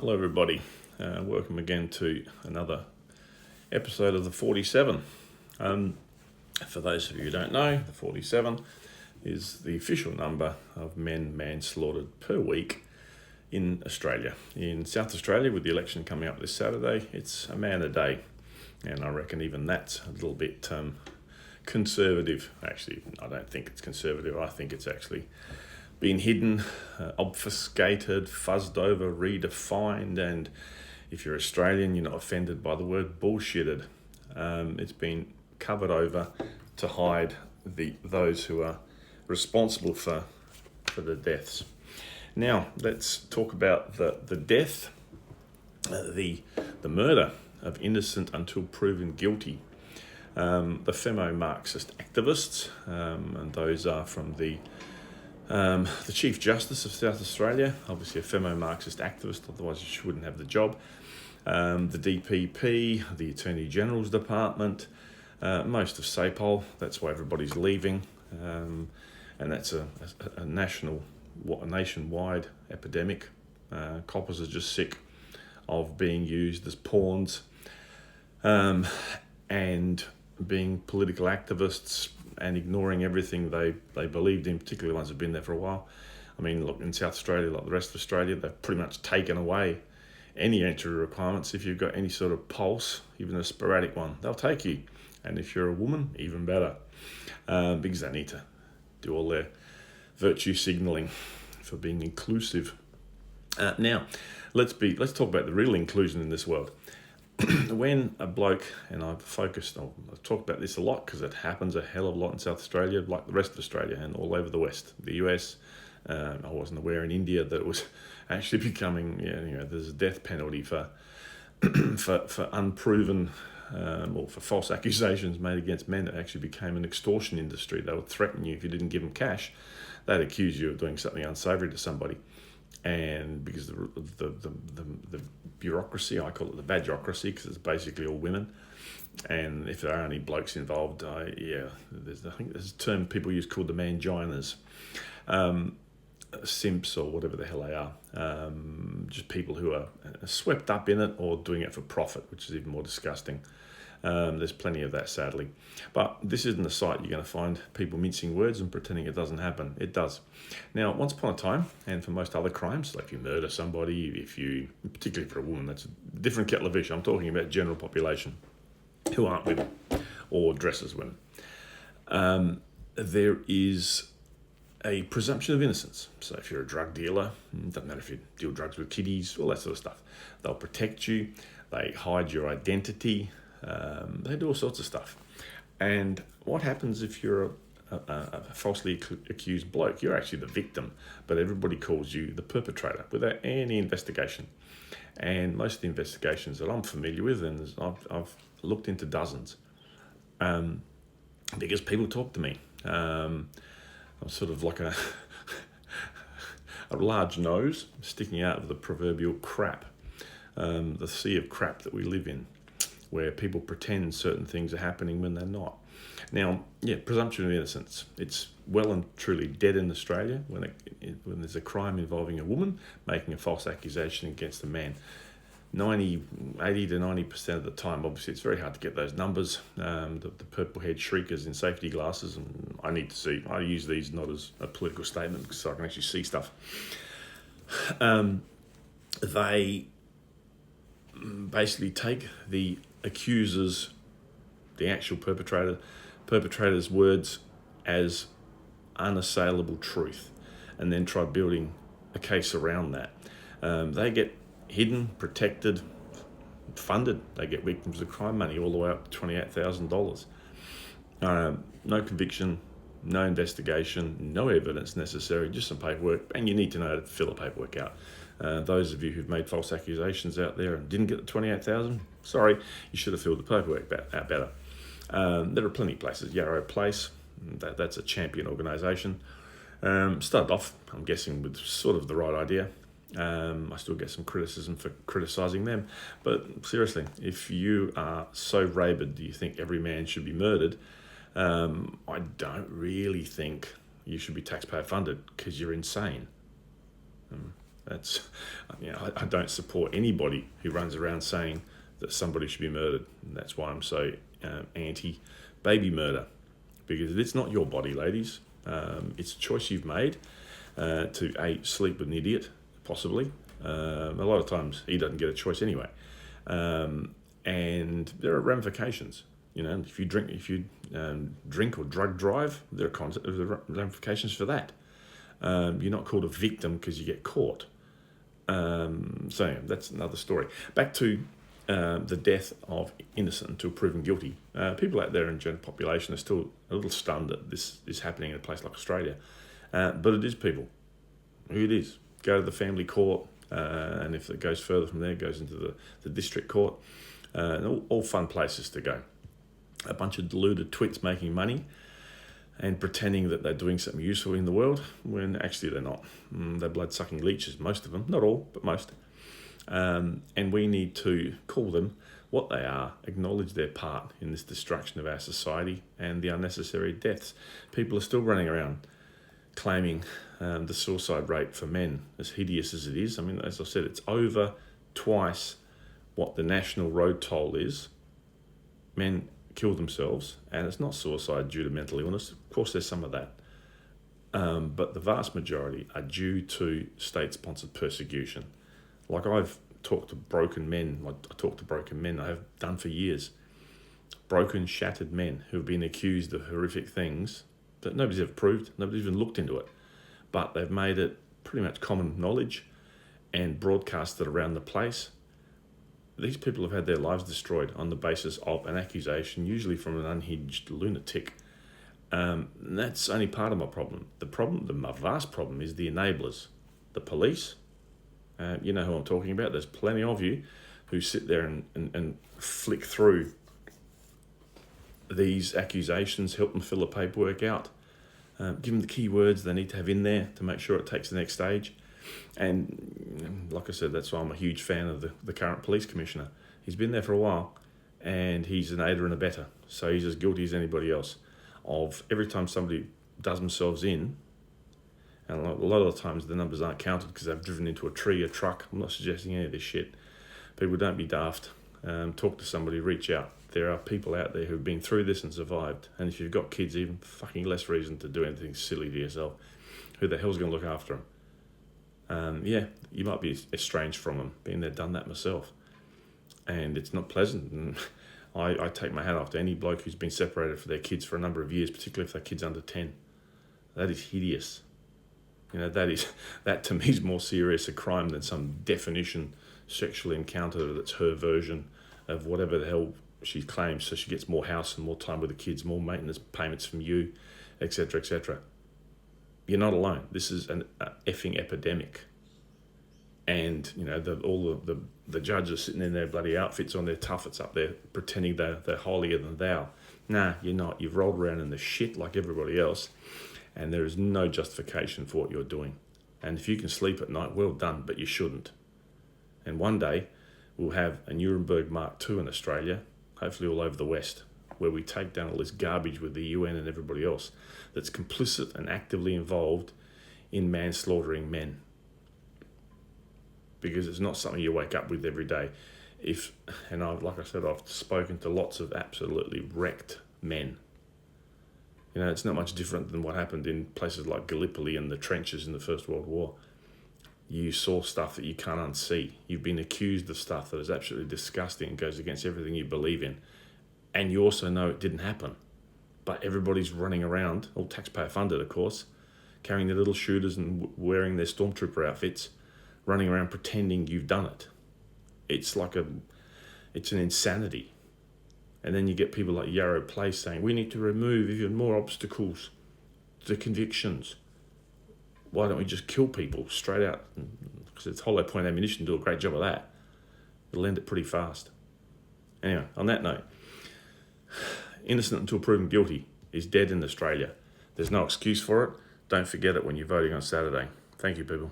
Hello everybody, welcome again to another episode of the 47. For those of you who don't know, the 47 is the official number of men manslaughtered per week in Australia. In South Australia, with the election coming up this Saturday, it's a man a day, and I reckon even that's a little bit conservative. Actually, I don't think it's conservative, I think it's actually been hidden, obfuscated, fuzzed over, redefined, and if you're Australian, you're not offended by the word bullshitted. It's been covered over to hide those who are responsible for the deaths. Now, let's talk about the death, the murder of innocent until proven guilty. The femo-Marxist activists, and those are from the Chief Justice of South Australia, obviously a femo-Marxist activist, otherwise she wouldn't have the job. The DPP, the Attorney General's Department, most of SAPOL, that's why everybody's leaving, and that's a nationwide epidemic. Coppers are just sick of being used as pawns and being political activists and ignoring everything they believed in, particularly the ones who've been there for a while. I mean, look, in South Australia, like the rest of Australia, they've pretty much taken away any entry requirements. If you've got any sort of pulse, even a sporadic one, they'll take you. And if you're a woman, even better, because they need to do all their virtue signalling for being inclusive. Now, let's talk about the real inclusion in this world. When a bloke, and I've talked about this a lot because it happens a hell of a lot in South Australia, like the rest of Australia and all over the West, the US. I wasn't aware in India that it was actually becoming, there's a death penalty for unproven or for false accusations made against men. It actually became an extortion industry. They would threaten you if you didn't give them cash. They'd accuse you of doing something unsavoury to somebody. And because the bureaucracy, I call it the badgeocracy, because it's basically all women, and if there are any blokes involved, I think there's a term people use called the manginas, simps or whatever the hell they are, just people who are swept up in it or doing it for profit, which is even more disgusting. There's plenty of that, sadly. But this isn't a site you're going to find people mincing words and pretending it doesn't happen. It does. Now, once upon a time, and for most other crimes, like if you murder somebody, particularly for a woman, that's a different kettle of fish. I'm talking about general population who aren't women or dress as women. There is a presumption of innocence. So if you're a drug dealer, it doesn't matter if you deal drugs with kiddies, all that sort of stuff. They'll protect you. They hide your identity. They do all sorts of stuff. And what happens if you're a falsely accused bloke? You're actually the victim, but everybody calls you the perpetrator without any investigation. And most of the investigations that I'm familiar with, and I've looked into dozens, because people talk to me. I'm sort of like a large nose sticking out of the proverbial crap, the sea of crap that we live in, where people pretend certain things are happening when they're not. Now, presumption of innocence. It's well and truly dead in Australia when there's a crime involving a woman making a false accusation against a man. 80 to 90% of the time, obviously it's very hard to get those numbers. The purple head shriekers in safety glasses, and I use these not as a political statement because I can actually see stuff. They basically take the accuser's, the actual perpetrator's words as unassailable truth, and then try building a case around that. They get hidden, protected, funded. They get victims of crime money all the way up to $28,000. No conviction, no investigation, no evidence necessary, just some paperwork, and you need to know how to fill the paperwork out. Those of you who've made false accusations out there and didn't get the $28,000, sorry, you should have filled the paperwork out better. There are plenty of places. Yarrow Place, that's a champion organisation. Started off, I'm guessing, with sort of the right idea. I still get some criticism for criticising them. But seriously, if you are so rabid, do you think every man should be murdered? I don't really think you should be taxpayer funded because you're insane. That's, I don't support anybody who runs around saying that somebody should be murdered. And that's why I'm so anti-baby murder, because it's not your body, ladies. It's a choice you've made to sleep with an idiot, possibly. A lot of times he doesn't get a choice anyway. And there are ramifications. If you drink or drug drive, there are ramifications for that. You're not called a victim because you get caught. So that's another story. Back to the death of innocent until proven guilty. People out there in general population are still a little stunned that this is happening in a place like Australia. But it is people. Who it is. Go to the family court, and if it goes further from there, it goes into the district court. And all fun places to go. A bunch of deluded twits making money and pretending that they're doing something useful in the world when actually they're not. They're blood-sucking leeches, most of them. Not all, but most. And we need to call them what they are, acknowledge their part in this destruction of our society and the unnecessary deaths. People are still running around claiming the suicide rate for men, as hideous as it is. I mean, as I said, it's over twice what the national road toll is. Men kill themselves, and it's not suicide due to mental illness. Of course, there's some of that. But the vast majority are due to state-sponsored persecution. Like I've talked to broken men, I have done for years. Broken, shattered men who have been accused of horrific things that nobody's ever proved, nobody's even looked into it. But they've made it pretty much common knowledge and broadcast it around the place. These people have had their lives destroyed on the basis of an accusation, usually from an unhinged lunatic. And that's only part of my problem. My vast problem is the enablers, the police. You know who I'm talking about. There's plenty of you who sit there and flick through these accusations, help them fill the paperwork out, give them the key words they need to have in there to make sure it takes the next stage. And like I said, that's why I'm a huge fan of the current police commissioner. He's been there for a while, and he's an aider and abetter. So he's as guilty as anybody else of every time somebody does themselves in, and a lot of the times the numbers aren't counted because they've driven into a tree, a truck. I'm not suggesting any of this shit. People, don't be daft. Talk to somebody, reach out. There are people out there who've been through this and survived. And if you've got kids, even fucking less reason to do anything silly to yourself. Who the hell's going to look after them? You might be estranged from them. Been there, done that myself. And it's not pleasant. And I take my hat off to any bloke who's been separated from their kids for a number of years, particularly if their kid's under 10. That is hideous. That to me is more serious a crime than some definition sexual encounter that's her version of whatever the hell she claims, so she gets more house and more time with the kids, more maintenance payments from you, etc., etc. You're not alone. This is an effing epidemic. And, all the judges sitting in their bloody outfits on their tuffets up there pretending they're holier than thou. Nah, you're not. You've rolled around in the shit like everybody else, and there is no justification for what you're doing. And if you can sleep at night, well done, but you shouldn't. And one day, we'll have a Nuremberg Mark II in Australia, hopefully all over the West, where we take down all this garbage with the UN and everybody else that's complicit and actively involved in manslaughtering men. Because it's not something you wake up with every day. Like I said, I've spoken to lots of absolutely wrecked men. It's not much different than what happened in places like Gallipoli and the trenches in the First World War. You saw stuff that you can't unsee. You've been accused of stuff that is absolutely disgusting and goes against everything you believe in. And you also know it didn't happen. But everybody's running around, all taxpayer funded of course, carrying their little shooters and wearing their stormtrooper outfits, running around pretending you've done it. It's an insanity. And then you get people like Yarrow Place saying, we need to remove even more obstacles to convictions. Why don't we just kill people straight out? Because it's hollow point ammunition, do a great job of that. It'll end it pretty fast. Anyway, on that note, innocent until proven guilty is dead in Australia. There's no excuse for it. Don't forget it when you're voting on Saturday. Thank you, people.